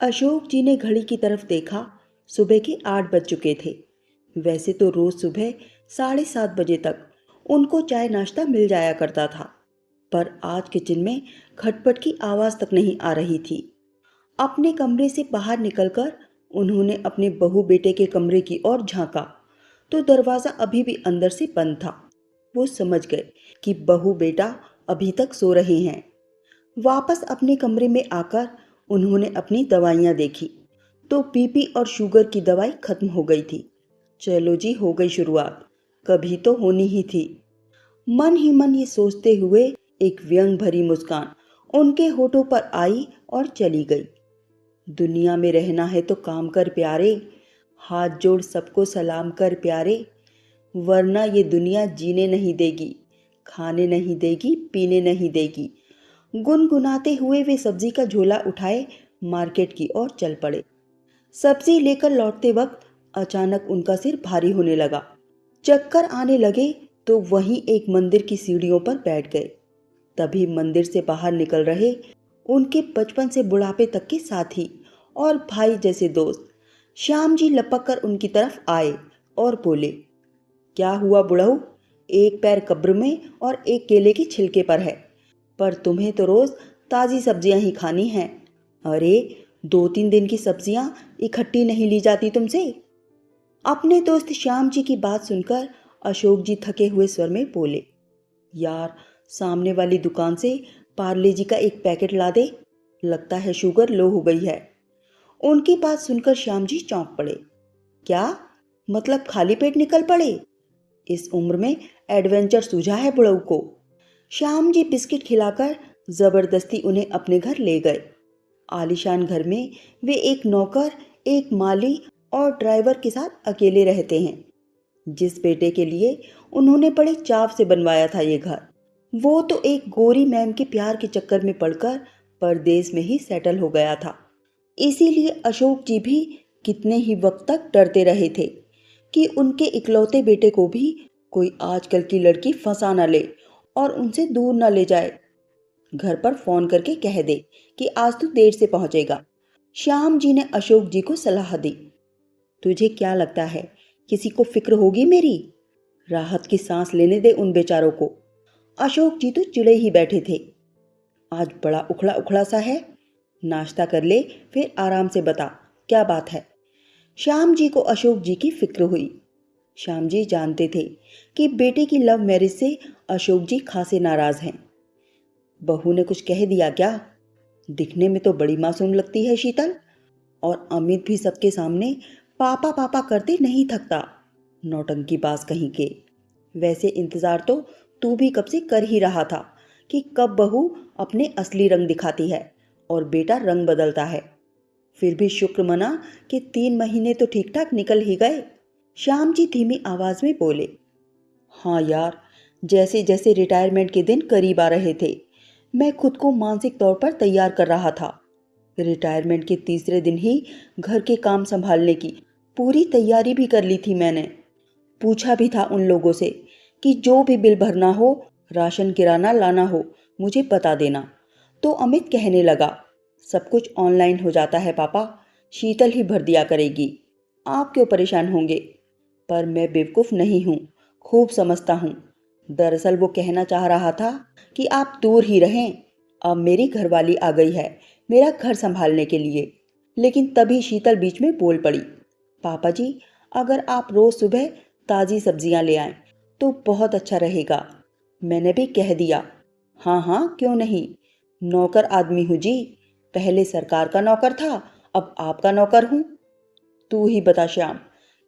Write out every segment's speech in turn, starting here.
अशोक जी ने घड़ी की तरफ देखा। सुबह के 8 बज चुके थे। वैसे तो रोज सुबह 7:30 बजे तक उनको चाय नाश्ता मिल जाया करता था, पर आज किचन में खटपट की आवाज तक नहीं आ रही थी। अपने कमरे से बाहर निकलकर उन्होंने अपने बहू बेटे के कमरे की ओर झांका तो दरवाजा अभी भी अंदर से बंद था। वो समझ गए कि बहू बेटा अभी तक सो रहे हैं। वापस अपने कमरे में आकर उन्होंने अपनी दवाइयाँ देखी तो बीपी और शुगर की दवाई खत्म हो गई थी। चलो जी, हो गई शुरुआत, कभी तो होनी ही थी। मन ही मन ये सोचते हुए एक व्यंग भरी मुस्कान उनके होठों पर आई और चली गई। दुनिया में रहना है तो काम कर प्यारे, हाथ जोड़ सबको सलाम कर प्यारे, वरना ये दुनिया जीने नहीं देगी, खाने नहीं देगी, पीने नहीं देगी। गुनगुनाते हुए वे सब्जी का झोला उठाए मार्केट की ओर चल पड़े। सब्जी लेकर लौटते वक्त अचानक उनका सिर भारी होने लगा। चक्कर आने लगे तो वहीं एक मंदिर की सीढ़ियों पर बैठ गए। तभी मंदिर से बाहर निकल रहे उनके बचपन से बुढ़ापे तक के साथी और भाई जैसे दोस्त श्याम जी लपक कर उनकी तरफ आए और बोले, क्या हुआ बुढ़ऊ? एक पैर कब्र में और एक केले की छिलके पर है, पर तुम्हें तो रोज ताजी सब्जियां ही खानी हैं। अरे, 2-3 दिन की सब्जियां इकट्ठी नहीं ली जाती तुमसे? अपने दोस्त श्याम जी की बात सुनकर अशोक जी थके हुए स्वर में बोले, यार, सामने वाली दुकान से पार्ले जी का एक पैकेट ला दे, लगता है शुगर लो हो गई है। उनकी बात सुनकर श्याम जी चौंक पड़े। क्या मतलब खाली पेट निकल पड़े? इस उम्र में एडवेंचर सूझा है बुढ़ऊ को। श्याम जी बिस्किट खिलाकर जबरदस्ती उन्हें अपने घर ले गए। आलीशान घर में वे एक नौकर, एक माली और ड्राइवर के साथ अकेले रहते हैं। जिस बेटे के लिए उन्होंने बड़े चाव से बनवाया था ये घर, वो तो एक गोरी मैम के प्यार के चक्कर में पड़कर परदेश में ही सेटल हो गया था। इसीलिए अशोक जी भी कितने ही वक्त तक डरते रहे थे कि उनके इकलौते बेटे को भी कोई आजकल की लड़की फंसा न ले और उनसे दूर न ले जाए। घर पर फोन करके कह दे कि आज तू देर से पहुंचेगा। श्याम जी ने अशोक जी को सलाह दी। तुझे क्या लगता है किसी को फिक्र होगी मेरी? राहत की सांस लेने दे उन बेचारों को। अशोक जी तो चिड़े ही बैठे थे। आज बड़ा उखड़ा उखड़ा सा है, नाश्ता कर ले फिर आराम से बता क्या बात है। श्याम जी को अशोक जी की फिक्र हुई। श्याम जी जानते थे कि बेटे की लव मैरिज से अशोक जी खासे नाराज हैं। बहू ने कुछ कह दिया क्या? दिखने में तो बड़ी मासूम लगती है शीतल, और अमित भी सबके सामने पापा पापा करते नहीं थकता। नौटंकी बाज कहीं के। वैसे इंतजार तो तू भी कब से कर ही रहा था कि कब बहू अपने असली रंग दिखाती है और बेटा रंग बदलता है। फिर भी शुक्र मना कि 3 महीने तो ठीक ठाक निकल ही गए। श्याम जी धीमी आवाज में बोले, हाँ यार, जैसे जैसे रिटायरमेंट के दिन करीब आ रहे थे मैं खुद को मानसिक तौर पर तैयार कर रहा था। रिटायरमेंट के तीसरे दिन ही घर के काम संभालने की पूरी तैयारी भी कर ली थी मैंने। पूछा भी था उन लोगों से कि जो भी बिल भरना हो, राशन किराना लाना हो, मुझे बता देना। तो अमित कहने लगा, सब कुछ ऑनलाइन हो जाता है पापा, शीतल ही भर दिया करेगी, आप क्यों परेशान होंगे। पर मैं बेवकूफ़ नहीं हूँ, खूब समझता हूँ। दरअसल वो कहना चाह रहा था कि आप दूर ही रहें। अब मेरी घरवाली आ गई है मेरा घर संभालने के लिए। लेकिन तभी शीतल बीच में बोल पड़ी, पापा जी, अगर आप रोज सुबह ताज़ी सब्जियां ले आएं तो बहुत अच्छा रहेगा। मैंने भी कह दिया, हाँ हाँ क्यों नहीं, नौकर आदमी हूँ जी, पहले सरकार का नौकर था, अब आपका नौकर हूँ। तू ही बता श्याम,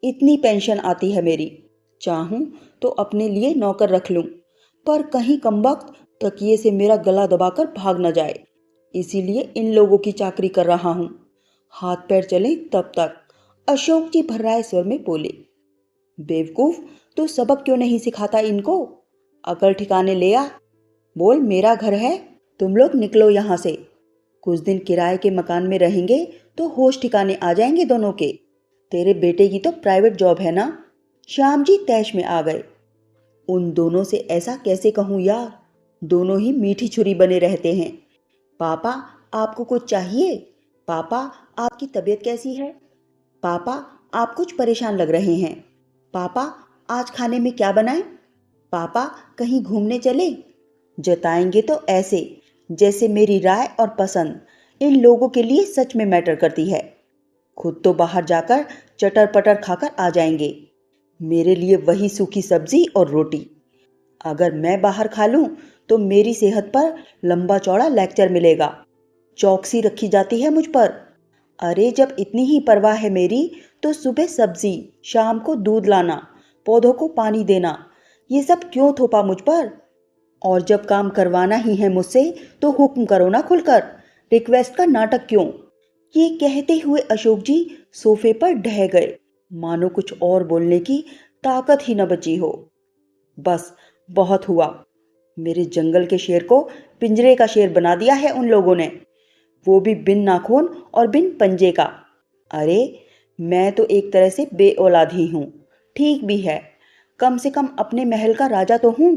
इतनी पेंशन आती है मेरी, चाहूं तो अपने लिए नौकर रख लूं, पर कहीं कमबख्त तकिए से मेरा गला दबाकर भाग न जाए, इसीलिए इन लोगों की चाकरी कर रहा हूं। हाथ पैर चले तब तक। अशोक जी भर्राए स्वर में बोले, बेवकूफ, तो सबक क्यों नहीं सिखाता इनको? अकल ठिकाने ले आ। बोल, मेरा घर है, तुम लोग निकलो यहां से। कुछ दिन किराए के मकान में रहेंगे तो होश ठिकाने आ जाएंगे दोनों के। तेरे बेटे की तो प्राइवेट जॉब है ना। श्याम जी तैश में आ गए। उन दोनों से ऐसा कैसे कहूँ यार, दोनों ही मीठी छुरी बने रहते हैं। पापा, आपको कुछ चाहिए? पापा, आपकी तबीयत कैसी है? पापा, आप कुछ परेशान लग रहे हैं। पापा, आज खाने में क्या बनाएं? पापा, कहीं घूमने चले? जताएंगे तो ऐसे जैसे मेरी राय और पसंद इन लोगों के लिए सच में मैटर करती है। खुद तो बाहर जाकर चटर पटर खाकर आ जाएंगे। मेरे लिए वही सूखी सब्जी और रोटी। अगर मैं बाहर खा लूं तो मेरी सेहत पर लंबा चौड़ा लेक्चर मिलेगा। चौकसी रखी जाती है मुझ पर। अरे जब इतनी ही परवाह है मेरी तो सुबह सब्जी, शाम को दूध लाना, पौधों को पानी देना, ये सब क्यों थोपा मुझ पर? और जब काम करवाना ही है मुझसे तो हुक्म करो ना खुलकर। रिक्वेस्ट का नाटक क्यों? ये कहते हुए अशोक जी सोफे पर ढह गए, मानो कुछ और बोलने की ताकत ही न बची हो। बस, बहुत हुआ। मेरे जंगल के शेर को पिंजरे का शेर बना दिया है उन लोगों ने, वो भी बिन नाखून और बिन पंजे का। अरे, मैं तो एक तरह से बे औलाद ही हूँ। ठीक भी है, कम से कम अपने महल का राजा तो हूँ।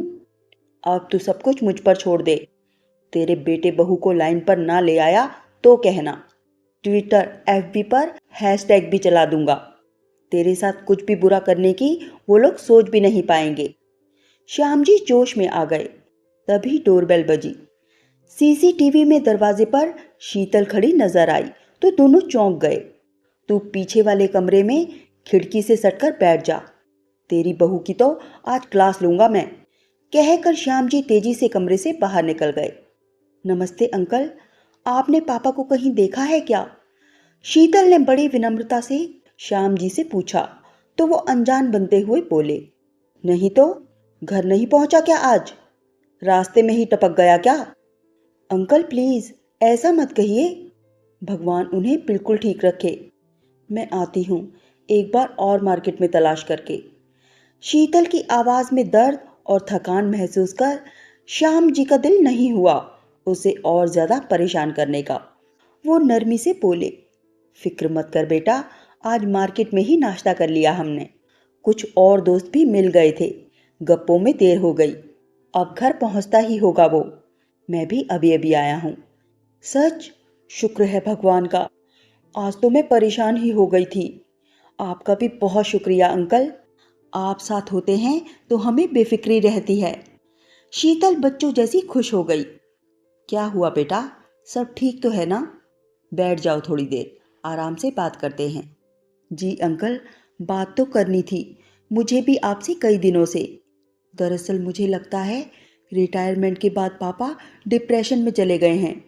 अब तू सब कुछ मुझ पर छोड़ दे। तेरे बेटे बहू को लाइन पर ना ले आया तो कहना। ट्विटर, एफबी पर हैशटैग भी चला दूंगा। तेरे साथ कुछ भी बुरा करने की वो लोग सोच भी नहीं पाएंगे। श्याम जी जोश में आ गए। तभी डोरबेल बजी। सीसीटीवी में दरवाजे पर शीतल खड़ी नजर आई तो दोनों चौंक गए। तू पीछे वाले कमरे में खिड़की से सटकर बैठ जा। तेरी बहू की तो आज क्लास लूंगा मैं, कहकर श्याम जी तेजी से कमरे से बाहर निकल गए। नमस्ते अंकल, आपने पापा को कहीं देखा है क्या? शीतल ने बड़ी विनम्रता से श्याम जी से पूछा तो वो अनजान बनते हुए बोले, नहीं तो, घर नहीं पहुंचा क्या आज? रास्ते में ही टपक गया क्या? अंकल प्लीज ऐसा मत कहिए। भगवान उन्हें बिल्कुल ठीक रखे। मैं आती हूँ एक बार और मार्केट में तलाश करके। शीतल की आवाज में दर्द और थकान महसूस कर श्याम जी का दिल नहीं हुआ उसे और ज्यादा परेशान करने का। वो नरमी से बोले, फिक्र मत कर बेटा, आज मार्केट में ही नाश्ता कर लिया हमने। कुछ और दोस्त भी मिल गए थे, गप्पों में देर हो गई। अब घर पहुंचता ही होगा वो। मैं भी अभी अभी आया हूँ। सच? शुक्र है भगवान का। आज तो मैं परेशान ही हो गई थी। आपका भी बहुत शुक्रिया अंकल। आप साथ होते हैं तो हमें बेफिक्री रहती है। शीतल बच्चों जैसी खुश हो गई। क्या हुआ बेटा, सब ठीक तो है ना? बैठ जाओ, थोड़ी देर आराम से बात करते हैं। जी अंकल, बात तो करनी थी मुझे भी आपसे कई दिनों से। दरअसल मुझे लगता है रिटायरमेंट के बाद पापा डिप्रेशन में चले गए हैं।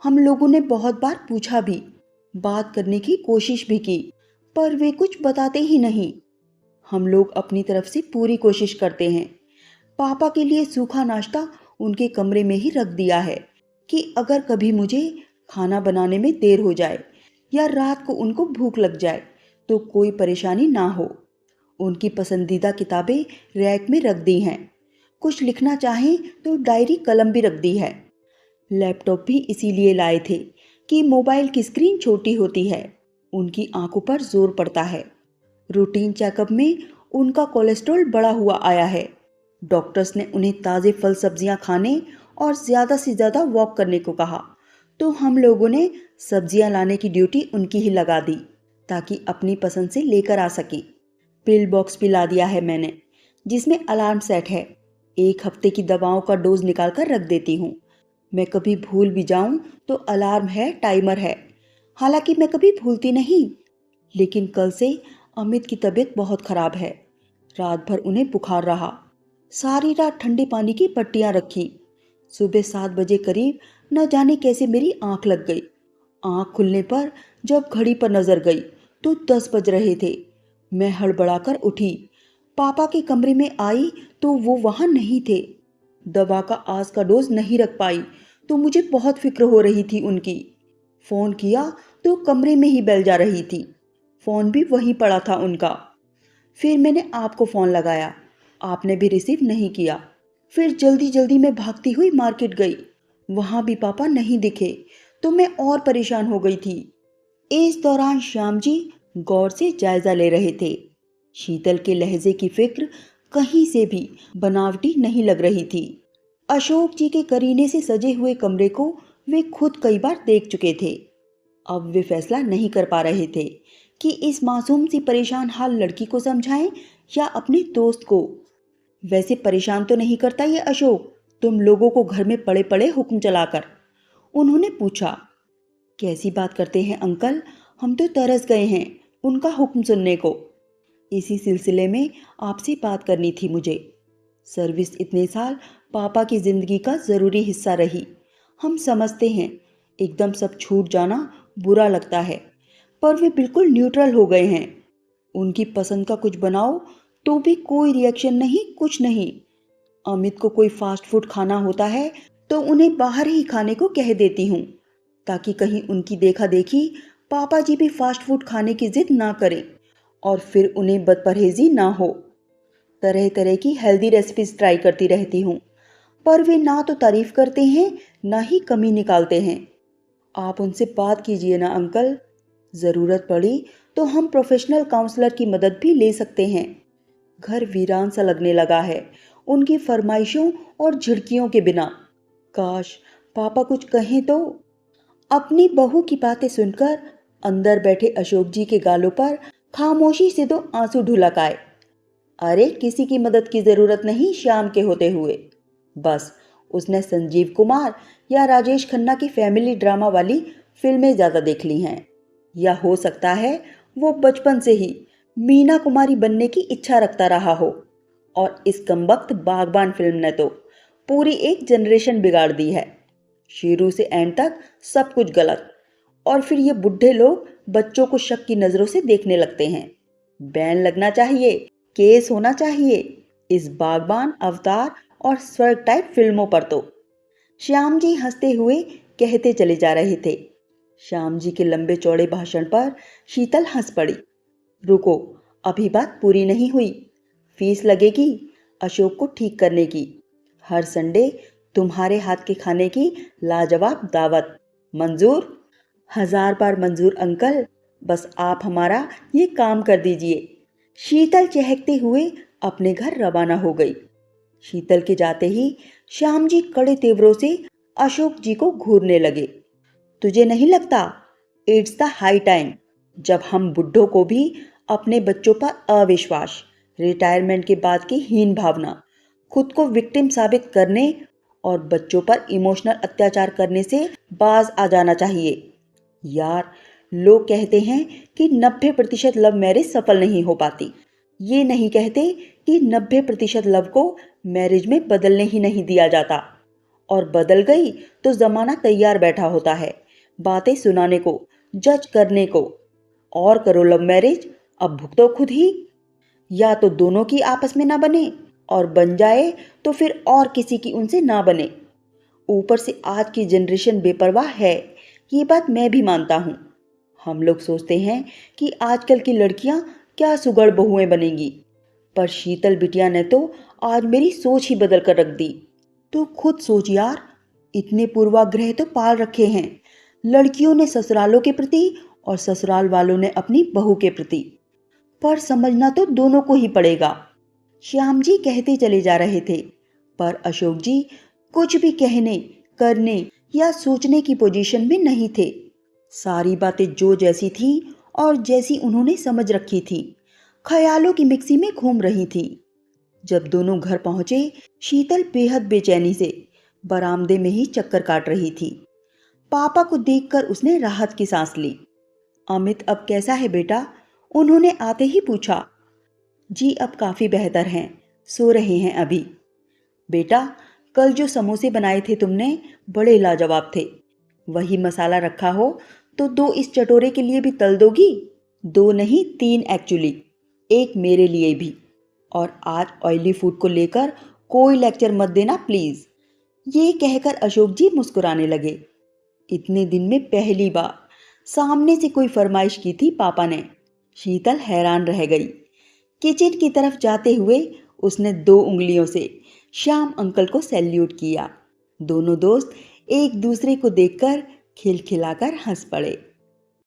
हम लोगों ने बहुत बार पूछा भी, बात करने की कोशिश भी की, पर वे कुछ बताते ही नहीं। हम लोग अपनी तरफ से पूरी कोशिश करते हैं। पापा के लिए सूखा नाश्ता उनके कमरे में ही रख दिया है कि अगर कभी मुझे खाना बनाने में देर हो जाए या रात को उनको भूख लग जाए तो कोई परेशानी ना हो। उनकी पसंदीदा किताबें रैक में रख दी हैं। कुछ लिखना चाहें तो डायरी कलम भी रख दी है। लैपटॉप भी इसीलिए लाए थे कि मोबाइल की स्क्रीन छोटी होती है, उनकी आंखों पर जोर पड़ता है। रूटीन चेकअप में उनका कोलेस्ट्रॉल बढ़ा हुआ आया है। डॉक्टर्स ने उन्हें ताज़े फल सब्जियां खाने और ज़्यादा से ज़्यादा वॉक करने को कहा, तो हम लोगों ने सब्जियां लाने की ड्यूटी उनकी ही लगा दी ताकि अपनी पसंद से लेकर आ सकें। पिल बॉक्स भी ला दिया है मैंने, जिसमें अलार्म सेट है। 1 हफ्ते की दवाओं का डोज निकाल कर रख देती हूँ। मैं कभी भूल भी जाऊं तो अलार्म है, टाइमर है। हालांकि मैं कभी भूलती नहीं, लेकिन कल से अमित की तबीयत बहुत खराब है। रात भर उन्हें बुखार रहा। सारी रात ठंडे पानी की पट्टियां रखी। सुबह 7 बजे करीब न जाने कैसे मेरी आंख लग गई। आंख खुलने पर जब घड़ी पर नजर गई तो 10 बज रहे थे। मैं हड़बड़ाकर उठी। पापा के कमरे में आई तो वो वहां नहीं थे। दवा का आज का डोज नहीं रख पाई तो मुझे बहुत फिक्र हो रही थी उनकी। फोन किया तो कमरे में ही बेल जा रही थी। फोन भी वहीं पड़ा था उनका। फिर मैंने आपको फोन लगाया, आपने भी रिसीव नहीं किया। फिर जल्दी जल्दी मैं भागती हुई मार्केट गई। वहां भी पापा नहीं दिखे तो मैं और परेशान हो गई थी। इस दौरान श्याम जी गौर से जायजा ले रहे थे। शीतल के लहजे की फिक्र कहीं से भी बनावटी नहीं लग रही थी। अशोक जी के करीने से सजे हुए कमरे को वे खुद कई बार देख चुके थे। अब वे फैसला नहीं कर पा रहे थे कि इस मासूम सी परेशान हाल लड़की को समझाएं या अपने दोस्त को। वैसे परेशान तो नहीं करता ये अशोक तुम लोगों को घर में पड़े पड़े हुक्म चलाकर? उन्होंने पूछा। कैसी बात करते हैं अंकल, हम तो तरस गए हैं उनका हुक्म सुनने को। इसी सिलसिले में आपसे बात करनी थी मुझे। सर्विस इतने साल पापा की जिंदगी का ज़रूरी हिस्सा रही। हम समझते हैं एकदम सब छूट जाना बुरा लगता है, पर वे बिल्कुल न्यूट्रल हो गए हैं। उनकी पसंद का कुछ बनाओ तो भी कोई रिएक्शन नहीं, कुछ नहीं। अमित को कोई फास्ट फूड खाना होता है तो उन्हें बाहर ही खाने को कह देती हूँ, ताकि कहीं उनकी देखा देखी पापा जी भी फास्ट फूड खाने की जिद ना करें और फिर उन्हें बदपरहेजी ना हो। तरह तरह की हेल्दी रेसिपीज ट्राई करती रहती हूँ, पर वे ना तो तारीफ करते हैं ना ही कमी निकालते हैं। आप उनसे बात कीजिए ना अंकल। ज़रूरत पड़ी तो हम प्रोफेशनल काउंसलर की मदद भी ले सकते हैं। घर वीरान सा लगने लगा है उनकी फरमाइशों और झिड़कियों के बिना। काश पापा कुछ कहें तो। अपनी बहू की बातें सुनकर अंदर बैठे अशोक जी के गालों पर खामोशी से दो आंसू ढुलक आए। अरे किसी की मदद की जरूरत नहीं श्याम के होते हुए। बस उसने संजीव कुमार या राजेश खन्ना की फैमिली ड्रामा वाली फिल्में ज़्यादा देख ली हैं, या हो सकता है वो बचपन से ही मीना कुमारी बनने की इच्छा रखता रहा हो। और इस कमबख्त बागबान फिल्म ने तो पूरी एक जनरेशन बिगाड़ दी है। शुरू से एंड तक सब कुछ गलत। और फिर ये बुढ़े लोग बच्चों को शक की नज़रों से देखने लगते हैं। बैन लगना चाहिए, केस होना चाहिए इस बागबान, अवतार और स्वर्ग टाइप फिल्मों पर तो। श्याम जी हंसते हुए कहते चले जा रहे थे। श्याम जी के लंबे चौड़े भाषण पर शीतल हंस पड़ी। रुको, अभी बात पूरी नहीं हुई। फीस लगेगी अशोक को ठीक करने की। हर संडे तुम्हारे हाथ के खाने की लाजवाब दावत। मंजूर? 1000 बार मंजूर अंकल, बस आप हमारा ये काम कर दीजिए। शीतल चहकते हुए अपने घर रवाना हो गई। शीतल के जाते ही श्याम जी कड़े तेवरों से अशोक जी को घूरने लगे। तुझे नहीं लगता इट्स द हाई टाइम जब हम बुड्ढों को भी अपने बच्चों पर अविश्वास, रिटायरमेंट के बाद की हीन भावना, खुद को विक्टिम साबित करने और बच्चों पर इमोशनल अत्याचार करने से बाज आ जाना चाहिए। यार, लोग कहते हैं कि 90% लव मैरिज सफल नहीं हो पाती। ये नहीं कहते कि 90% लव को मैरिज में बदलने ही नहीं दिया जाता, और बदल गई तो जमाना तैयार बैठा होता है बातें सुनाने को, जज करने को। और करो लव मैरिज, अब भुगतो खुद ही। या तो दोनों की आपस में ना बने, और बन जाए तो फिर और किसी की उनसे ना बने। ऊपर से आज की जनरेशन बेपरवाह है, ये बात मैं भी मानता हूँ। हम लोग सोचते हैं कि आजकल की लड़कियां क्या सुगड़ बहुएं बनेंगी, पर शीतल बिटिया ने तो आज मेरी सोच ही बदल कर रख दी। तू खुद सोच यार, इतने पूर्वाग्रह तो पाल रखे हैं लड़कियों ने ससुरालों के प्रति और ससुराल वालों ने अपनी बहू के प्रति। पर समझना तो दोनों को ही पड़ेगा। श्याम जी कहते चले जा रहे थे, पर अशोक जी कुछ भी कहने, करने या सोचने की पोजीशन में नहीं थे। सारी बातें जो जैसी थी और जैसी उन्होंने समझ रखी थी, ख्यालों की मिक्सी में घूम रही थी। जब दोनों घर पहुंचे, शीतल बेहद बेचैनी से बरामदे में ही चक्कर काट रही थी। पापा को देखकर उसने राहत की सांस ली। अमित अब कैसा है बेटा? उन्होंने आते ही पूछा। जी अब काफ़ी बेहतर हैं, सो रहे हैं अभी। बेटा, कल जो समोसे बनाए थे तुमने बड़े लाजवाब थे। वही मसाला रखा हो तो 2 इस चटोरे के लिए भी तल दोगी? 2 नहीं 3 एक्चुअली, एक मेरे लिए भी। और आज ऑयली फूड को लेकर कोई लेक्चर मत देना प्लीज़। ये कहकर अशोक जी मुस्कुराने लगे। इतने दिन में पहली बार सामने से कोई फरमाइश की थी पापा ने। शीतल हैरान रह गई। किचन की तरफ जाते हुए उसने 2 उंगलियों से श्याम अंकल को सैल्यूट किया। दोनों दोस्त एक दूसरे को देखकर खिलखिलाकर हंस पड़े।